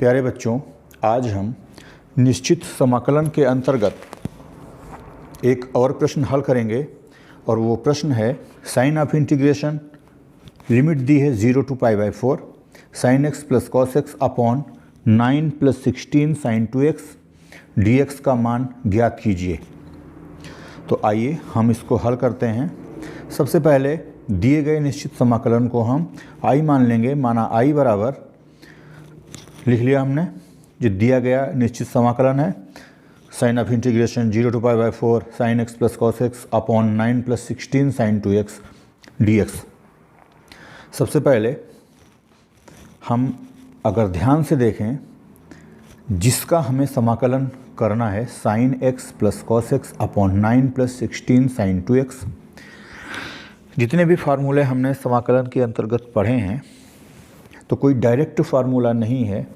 प्यारे बच्चों, आज हम निश्चित समाकलन के अंतर्गत एक और प्रश्न हल करेंगे और वो प्रश्न है साइन ऑफ इंटीग्रेशन। लिमिट दी है 0 to π/4 sin x plus cos x upon 9 + 16 sin 2x dx का मान ज्ञात कीजिए। तो आइए हम इसको हल करते हैं। सबसे पहले दिए गए निश्चित समाकलन को हम i मान लेंगे। माना i बराबर लिख लिया हमने, जो दिया गया निश्चित समाकलन है sign of integration 0 to π/4 sin x plus cos x upon 9 + 16 sin 2x dx। सबसे पहले हम अगर ध्यान से देखें, जिसका हमें समाकलन करना है sine x plus cos x upon 9 + 16 sin 2x। जितने भी फार्मूले हमने समाकलन के अंतर्गत पढ़े हैं, तो कोई डायरेक्ट फार्मूला नहीं है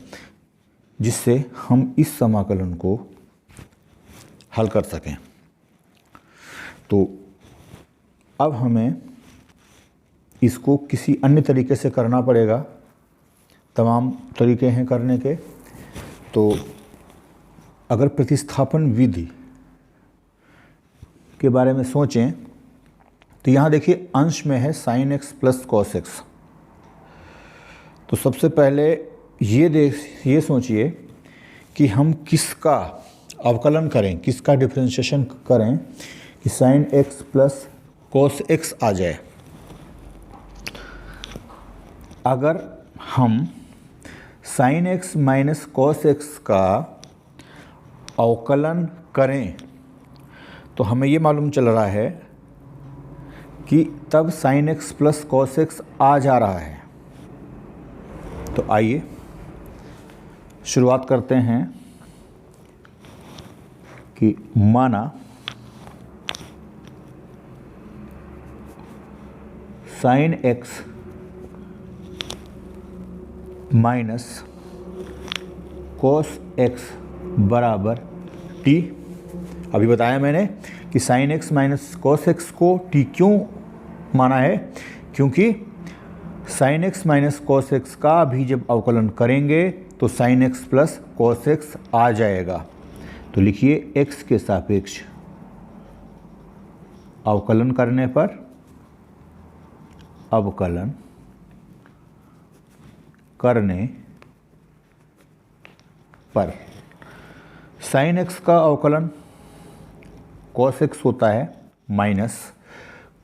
जिससे हम इस समाकलन को हल कर सकें। तो अब हमें इसको किसी अन्य तरीके से करना पड़ेगा। तमाम तरीके हैं करने के। तो अगर प्रतिस्थापन विधि के बारे में सोचें तो यहाँ देखिए अंश में है sin x plus cos x. तो सबसे पहले ये सोचिए कि हम किसका अवकलन करें, किसका डिफरेंशिएशन करें कि sin x plus cos x आ जाए। अगर हम sin x minus cos x का अवकलन करें तो हमें ये मालूम चल रहा है कि तब sin x plus cos x आ जा रहा है। तो आइए शुरुआत करते हैं कि माना sin x minus cos x बराबर t। अभी बताया मैंने कि sin x minus cos x को t क्यों माना है, क्योंकि sin x minus cos x का भी जब अवकलन करेंगे तो sin x plus cos x आ जाएगा। तो लिखिए x के सापेक्ष अवकलन करने पर sin x का अवकलन cos x होता है माइनस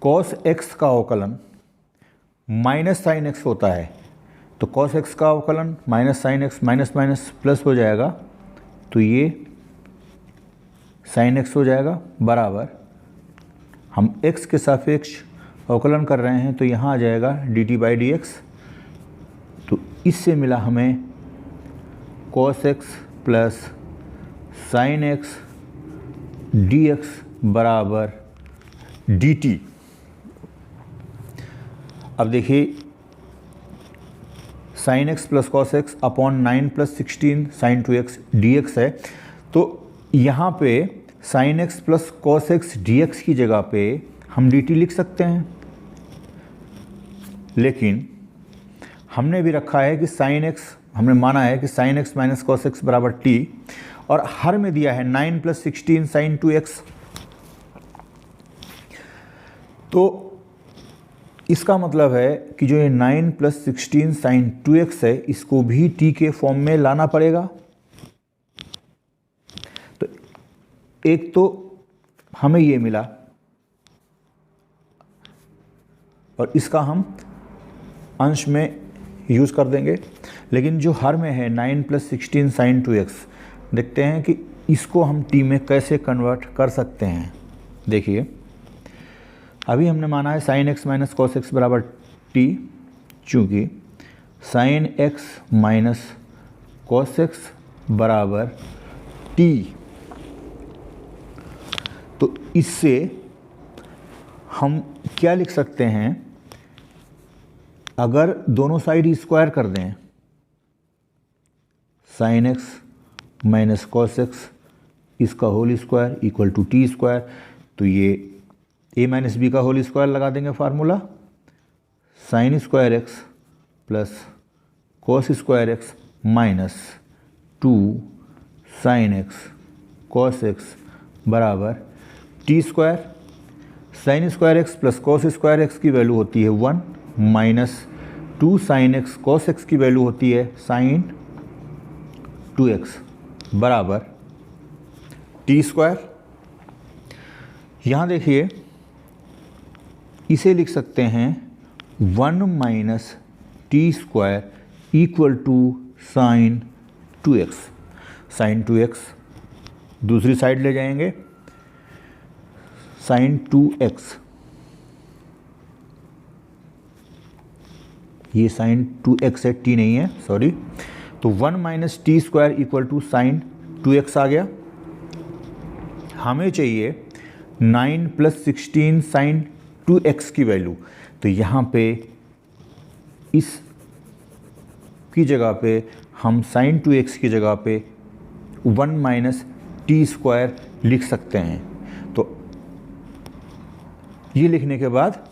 cos x का अवकलन माइनस sin x होता है। तो cos x का अवकलन minus sin x minus minus plus हो जाएगा, तो ये sin x हो जाएगा बराबर, हम x के सापेक्ष अवकलन कर रहे हैं तो यहाँ आ जाएगा dt/dx। तो इससे मिला हमें cos x plus sin x dx बराबर dt। अब देखिए sin x plus cos x upon 9 + 16 sin 2x dx है। तो यहाँ पे sin x plus cos x dx की जगह पे हम dt लिख सकते हैं, लेकिन हमने भी रखा है कि sin x, हमने माना है कि sin x minus cos x बराबर t, और हर में दिया है 9 + 16 sin 2x। तो इसका मतलब है कि जो ये 9 + 16 sin 2x है, इसको भी t के फॉर्म में लाना पड़ेगा। तो एक तो हमें ये मिला और इसका हम अंश में यूज़ कर देंगे, लेकिन जो हर में है 9 + 16 sin 2x, देखते हैं कि इसको हम t में कैसे कन्वर्ट कर सकते हैं। देखिए अभी हमने माना है sin x minus cos x बराबर t, चूँकि sin x minus cos x बराबर t। तो इससे हम क्या लिख सकते हैं, अगर दोनों साइड स्क्वायर कर दें sin x minus cos x इसका whole square equal to t square, तो ये a माइनस बी का होल स्क्वायर लगा देंगे formula, sin² x plus cos² x minus 2 sine x cos x बराबर T square. Sine square x plus cos square x की value होती है 1 minus 2 sine x cos x की value होती है साइन 2x बराबर टी स्क्वायर। यहाँ देखिए इसे लिख सकते हैं 1 minus t square equal to sine 2x। Sine 2x दूसरी साइड ले जाएंगे, साइन 2x, ये साइन 2x है, टी नहीं है, सॉरी। तो 1 minus t square equal to sine 2x आ गया। हमें चाहिए 9 प्लस 16 साइन 2x की वैल्यू। तो यहाँ पे इस की जगह पे हम साइन 2x की जगह पे 1 माइनस टी स्क्वायर लिख सकते हैं। तो ये लिखने के बाद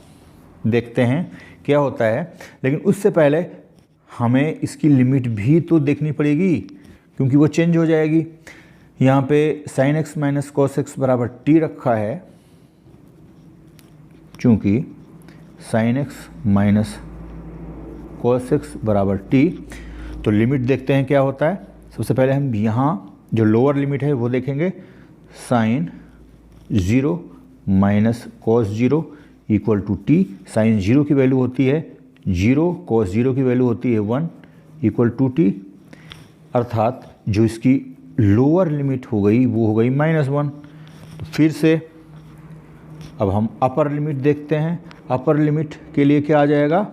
देखते हैं क्या होता है, लेकिन उससे पहले हमें इसकी लिमिट भी तो देखनी पड़ेगी क्योंकि वो चेंज हो जाएगी। यहाँ पे sine x minus cos x बराबर टी रखा है, चूँकि sine x minus cos x बराबर टी। तो लिमिट देखते हैं क्या होता है। सबसे पहले हम यहाँ जो लोअर लिमिट है वो देखेंगे, sine 0 minus cos 0 equal to T. Sine 0 की वैल्यू होती है 0, कॉस 0 की वैल्यू होती है 1 इक्वल टू टी, अर्थात जो इसकी लोअर लिमिट हो गई वो हो गई -1। तो फिर से अब हम अपर लिमिट देखते हैं। अपर लिमिट के लिए क्या आ जाएगा,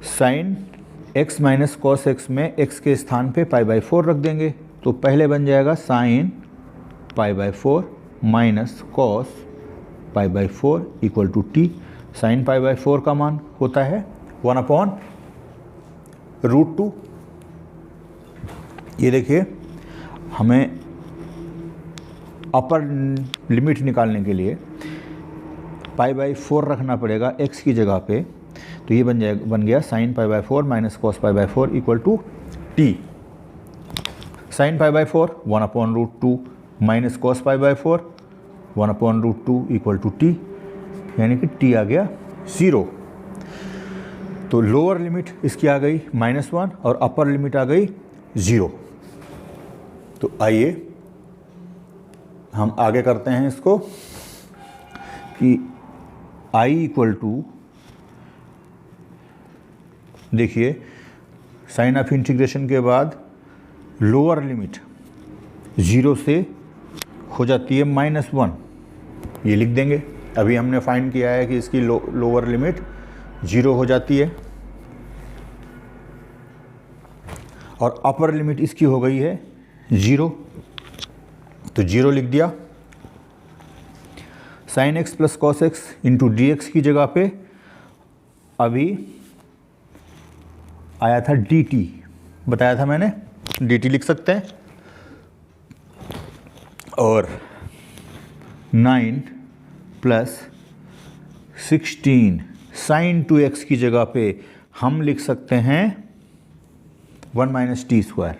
sine x minus cos x में x के स्थान पे π/4 रख देंगे। तो पहले बन जाएगा sine π/4 minus cos π/4 equal to T. Sine π/4 का मान होता है 1/√2। ये देखिए हमें अपर लिमिट निकालने के लिए π/4 रखना पड़ेगा x की जगह पे। तो ये बन गया sine π/4 minus cos π/4 equal to T. Sine π/4 1/√2 minus cos π/4 1/√2 equal to T, यानी कि टी आ गया 0। तो लोअर लिमिट इसकी आ गई -1 और अपर लिमिट आ गई 0। तो आइए हम आगे करते हैं इसको कि i इक्वल टू, देखिए साइन ऑफ इंटीग्रेशन के बाद लोअर लिमिट 0 से हो जाती है -1, ये लिख देंगे। अभी हमने फाइंड किया है कि इसकी लोअर लिमिट 0 हो जाती है और अपर लिमिट इसकी हो गई है 0, तो 0 लिख दिया। Sine x plus cos x into D x की जगह पे अभी आया था डी टी, बताया था मैंने, डी टी लिख सकते हैं। और 9 प्लस 16 साइन 2x की जगह पे हम लिख सकते हैं 1 माइनस टी स्क्वायर।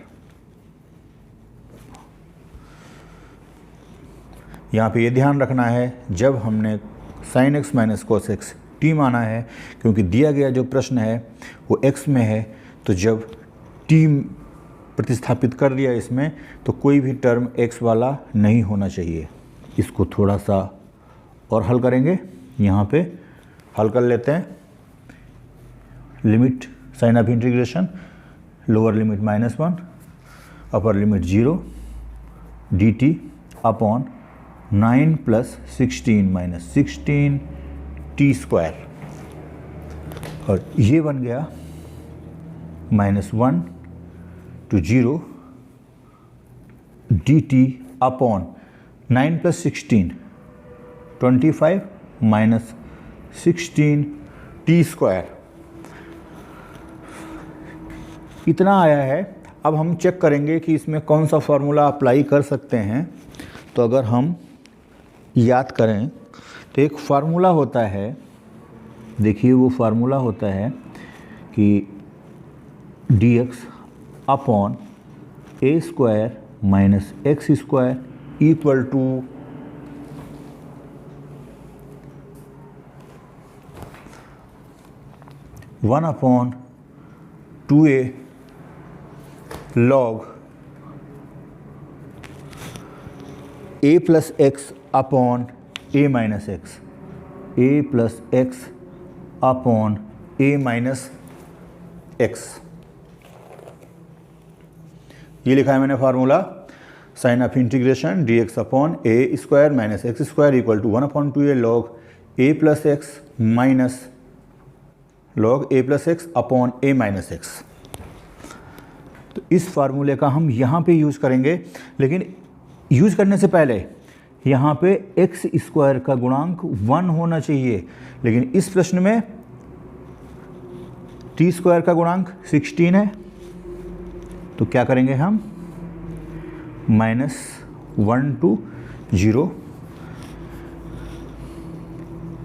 यहाँ पे ये ध्यान रखना है, जब हमने sine x minus cos x T माना है, क्योंकि दिया गया जो प्रश्न है वो x में है, तो जब टी प्रतिस्थापित कर दिया इसमें तो कोई भी टर्म x वाला नहीं होना चाहिए। इसको थोड़ा सा और हल करेंगे, यहाँ पे हल कर लेते हैं। Limit sign of integration, lower limit -1 upper limit 0 d t upon 9 plus 16 minus 16 t square, और ये बन गया -1 to 0 d t upon 9 plus 16 25 minus 16 t square, इतना आया है। अब हम चेक करेंगे कि इसमें कौन सा फॉर्मूला अप्लाई कर सकते हैं। तो अगर हम याद करें तो एक फार्मूला होता है, देखिए वो फार्मूला होता है कि dx upon a square minus x square equal to 1 upon 2a log a plus x upon a minus x, a plus x upon a minus x. ये लिखा है मैंने formula, sign of integration d x upon a square minus x square equal to 1 upon 2a log a plus x minus log a plus x upon a minus x. तो इस फार्मूले का हम यहाँ पे यूज़ करेंगे, लेकिन यूज़ करने से पहले यहाँ पे एक्स स्क्वायर का गुणांक 1 होना चाहिए, लेकिन इस प्रश्न में टी स्क्वायर का गुणांक 16 है। तो क्या करेंगे हम, -1 to 0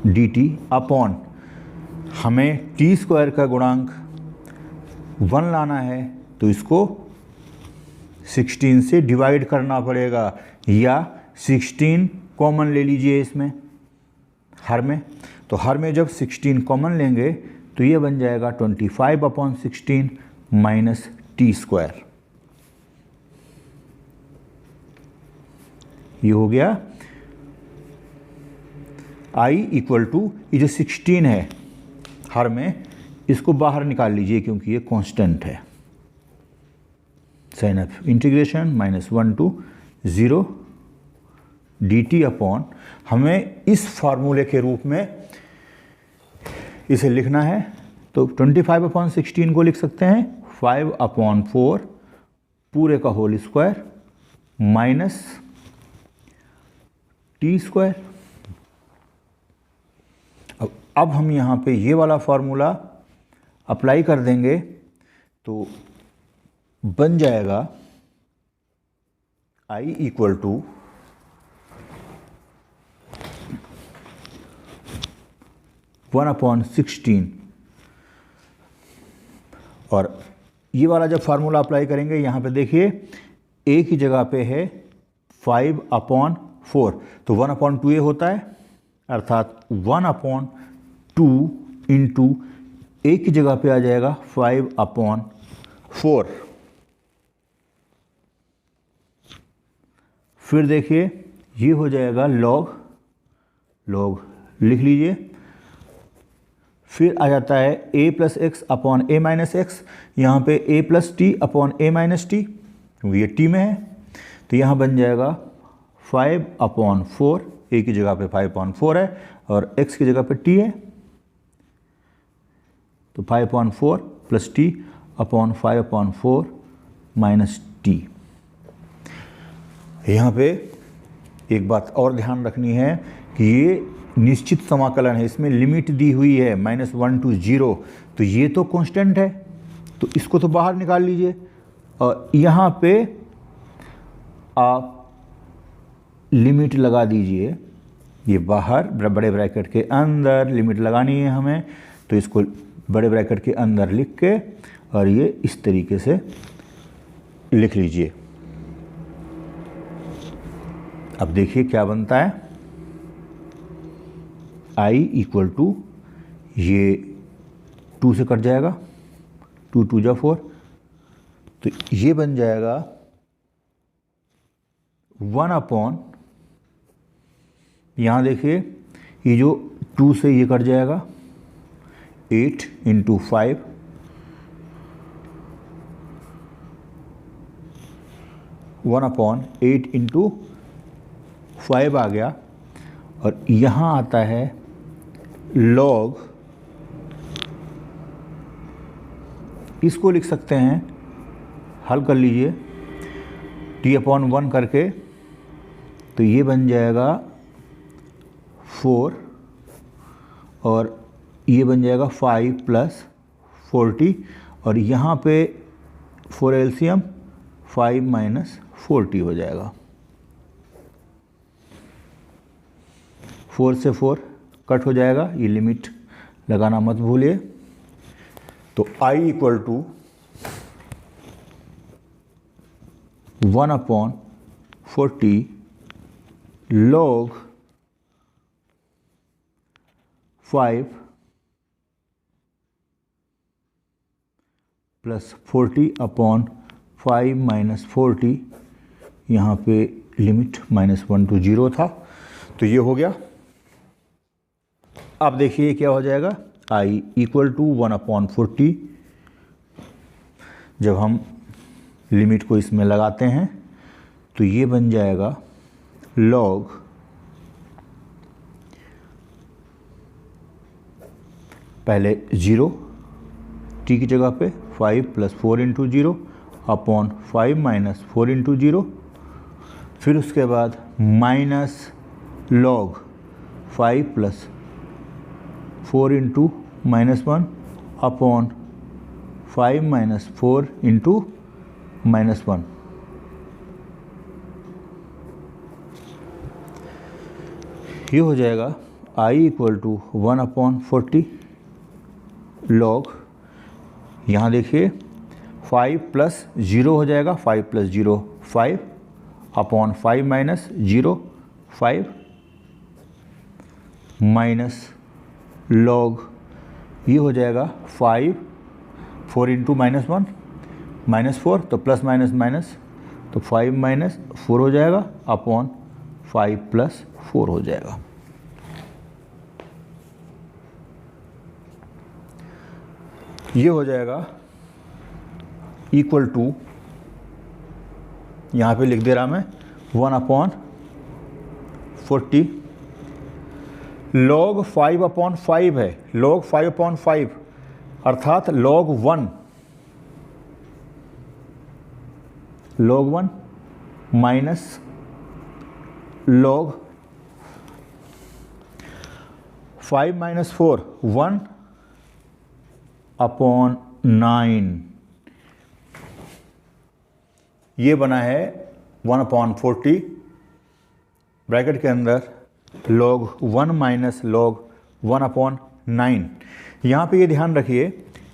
dt अपॉन, हमें टी स्क्वायर का गुणांक 1 लाना है तो इसको 16 से डिवाइड करना पड़ेगा, या 16 कॉमन ले लीजिए इसमें हर में। तो हर में जब 16 कॉमन लेंगे तो ये बन जाएगा 25 अपॉन 16 माइनस टी स्क्वायर। ये हो गया I इक्वल टू, ये जो 16 है हर में, इसको बाहर निकाल लीजिए क्योंकि ये कांस्टेंट है। Sign of integration -1 to 0 dt upon, हमें इस फार्मूले के रूप में इसे लिखना है तो 25 अपॉन 16 को लिख सकते हैं 5 अपॉन 4 पूरे का whole square minus t square. अब हम यहाँ पे ये वाला फार्मूला अप्लाई कर देंगे तो बन जाएगा I इक्वल टू 1 अपॉन 16, और ये वाला जब फार्मूला अप्लाई करेंगे यहाँ पे देखिए a की जगह पे है 5 अपॉन 4, तो 1 अपॉन 2a होता है, अर्थात 1 अपॉन 2 इंटू a की जगह पे आ जाएगा 5 अपॉन 4। फिर देखिए ये हो जाएगा लॉग लिख लीजिए, फिर आ जाता है a plus x upon a minus x, यहाँ पे a plus T upon a minus T, क्योंकि ये टी में है, तो यहाँ बन जाएगा 5 अपॉन 4, a की जगह पे 5 अपॉन 4 है और x की जगह पे t है, तो 5 upon 4 plus T upon 5 upon 4 minus T. यहाँ पे एक बात और ध्यान रखनी है कि ये निश्चित समाकलन है, इसमें लिमिट दी हुई है -1 to 0, तो ये तो कांस्टेंट है, तो इसको तो बाहर निकाल लीजिए, और यहाँ पे आप लिमिट लगा दीजिए, ये बाहर बड़े ब्रैकेट के अंदर लिमिट लगानी है हमें, तो इसको बड़े ब्रैकेट के अंदर लिख के और ये इस तरीके से लिख लीजिए। अब देखिए क्या बनता है, I इक्वल टू, ये 2 से कट जाएगा, 2 2 जा 4, तो ये बन जाएगा 1 अपॉन, यहाँ देखिए ये जो 2 से ये कट जाएगा 8 इंटू 5, 1 अपॉन 8 इंटू 5 आ गया, और यहाँ आता है लॉग, इसको लिख सकते हैं, हल कर लीजिए t अपॉन 1 करके, तो ये बन जाएगा 4 और ये बन जाएगा 5 प्लस 40, और यहाँ पे 4 एलसीएम 5 माइनस 40 हो जाएगा, 4 से 4 कट हो जाएगा, ये लिमिट लगाना मत भूलिए। तो I equal to 1/40 log 5 plus 40/5 minus 40, यहाँ पे लिमिट -1 to 0 था, तो ये हो गया। अब देखिए क्या हो जाएगा, I इक्वल टू 1/40, जब हम लिमिट को इसमें लगाते हैं तो ये बन जाएगा log पहले 0 t की जगह पे 5 + 4 × 0 अपॉन 5 - 4 × 0, फिर उसके बाद माइनस log 5 + 4 × -1 अपॉन 5 - 4 × -1। ये हो जाएगा I इक्वल टू 1/40 log, यहाँ देखिए 5 + 0 हो जाएगा, 5 + 0 5 अपॉन 5 - 0 5 माइनस log ये हो जाएगा 5 4 × -1 -4, तो प्लस माइनस माइनस, तो 5 - 4 हो जाएगा अपॉन 5 + 4 हो जाएगा। ये हो जाएगा इक्वल टू, यहाँ पे लिख दे रहा मैं 1/40 log 5/5 है, log 5/5 अर्थात log 1 माइनस log 5 - 4 1/9, ये बना है 1/40 ब्रैकेट के अंदर log 1 माइनस log 1/9। यहाँ पे ये ध्यान रखिए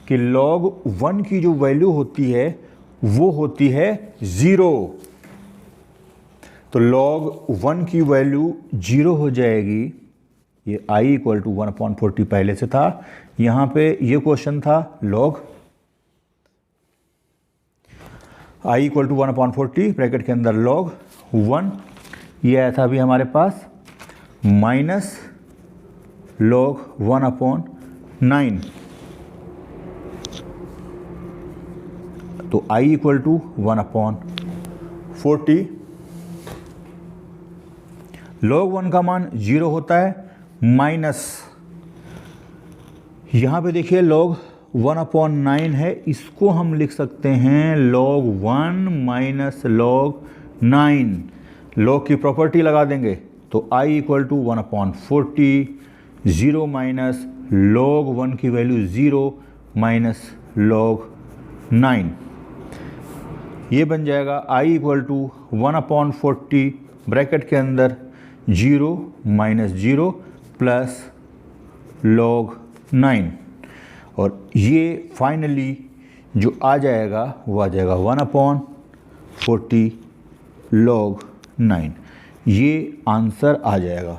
कि log 1 की जो वैल्यू होती है वो होती है 0, तो log 1 की वैल्यू 0 हो जाएगी। ये I इक्वल टू 1/40 पहले से था, यहाँ पे ये क्वेश्चन था log I equal to 1/40 bracket के अंदर log 1, ये आया था अभी हमारे पास, माइनस log 1/9, तो I इक्वल टू 1/40, log 1 का मान 0 होता है, माइनस यहाँ पे देखिए log 1/9 है, इसको हम लिख सकते हैं log 1 माइनस log 9, log की प्रॉपर्टी लगा देंगे तो I equal to 1/40, 0 minus log 1 की वैल्यू 0 माइनस log 9, ये बन जाएगा I इक्वल टू 1/40 ब्रैकेट के अंदर 0 माइनस 0 प्लस log 9, और ये फाइनली जो आ जाएगा वो आ जाएगा 1/40 log 9, ये आंसर आ जाएगा।